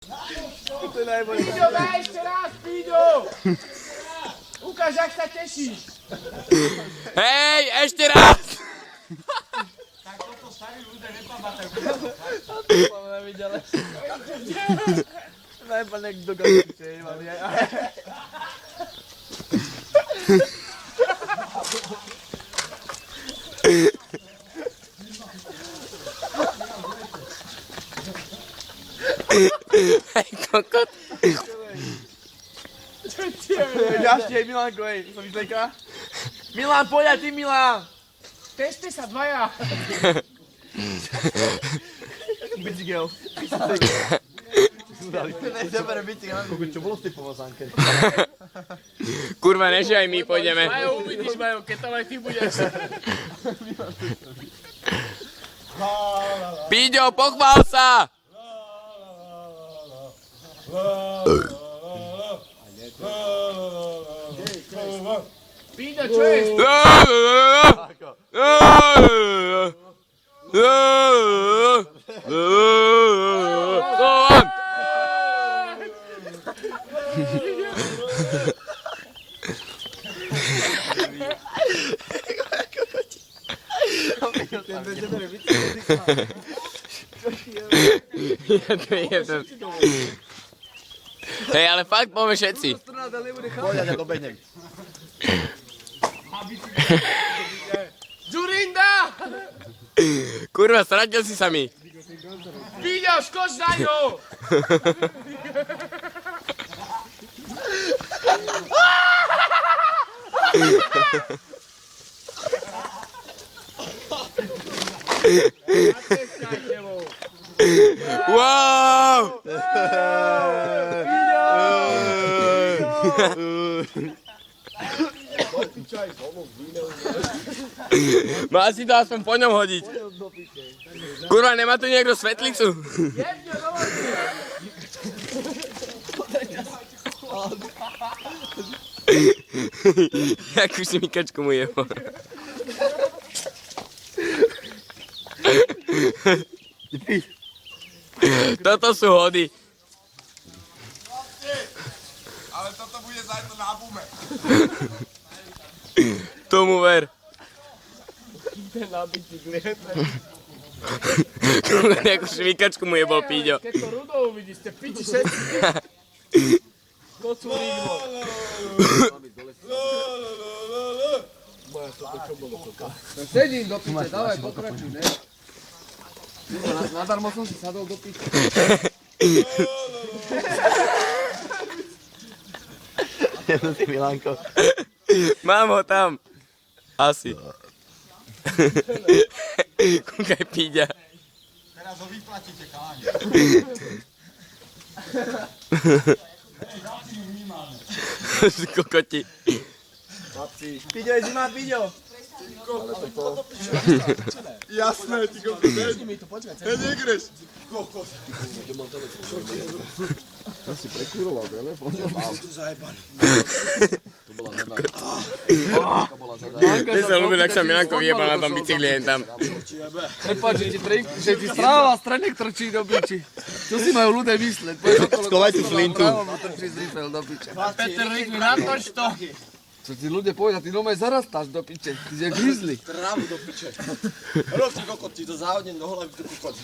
Píďo, daj ešte raz, Píďo! Ukáž, ak sa tešíš. Hej, ešte raz! Tak toto starí ľudia nepamätajú. To mám nevidel. Najpane kdo gavíče, mám ja. Hej, kokot. Ďažšie, Milanko, hej, som vyzlejka. Milan, poď aj ty, Milan! Teste sa dvaja. Bicykel. Nebere bicykel. Čo bolo z tej pomazánke? Kurva, než aj my pôjdeme. Majo, uvidíš, Majo, keď tam aj ty budeš. Píďo, pochvál sa! Píďo, čo je? Hej, ale fakt poďme všetci. Poď, ja ťa dobehnem. Zurinda! Kurva, stratil si sa mi. Píďo, skoč na ňo! Wow! Má si to aspoň po ňom hodiť. Kurva, nemá tu niekto svetlicu? Jakú si mikačku mu jebol. Toto sú hody. Ale toto bude zajtra na bume. Tomu ver. Ten na bicykli. Jakú švikačku mu jebol Píďo. Keď to Rudo uvidí, ste piči všetci. Kocu rigmo. Sedím do piče, dávaj, pokračuj, ne? Nadarmo som si sadol do piče. Jedno si, Milanko. Mám ho tam. Asi. Kúkaj, Píďa. Teraz ho vyplatíte, chalani. Kokoti. Piďo, je zima, Piďo. Jasné, ty kokos. Hej, negreš. Kokos. Ty sa ľúbil, ak sa Milanko vyjebal na tom bicykli jen tam. Prepáč, že ti správa strednek trčí do piči. Čo si majú ľudia mysleť? Skovaj tú flintu. Právo mu trčí z rifel do piče. Peter Rigmi, natoč to. Čo ti ľudia povedia, ty nomaj zarastáš do piče. Ty si jak grizzly. Trávu do piče. Rok ti kokot, ti to záhodnem do hlavy, ty kokot.